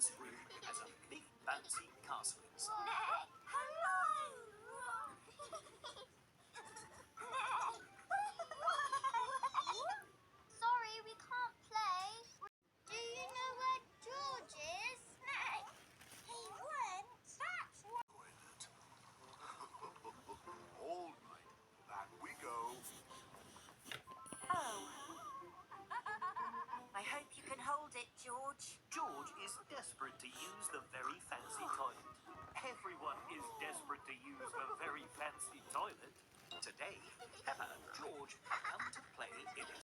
Peppa's room has a big bouncy castle inside. Hello! Sorry, we can't play. Do you know where George is? He went. That's right. All right, back we go. Oh. I hope you can hold it, George. George is desperate to use the very fancy toilet. Everyone is desperate to use the very fancy toilet. Today, Peppa and George have come to play in a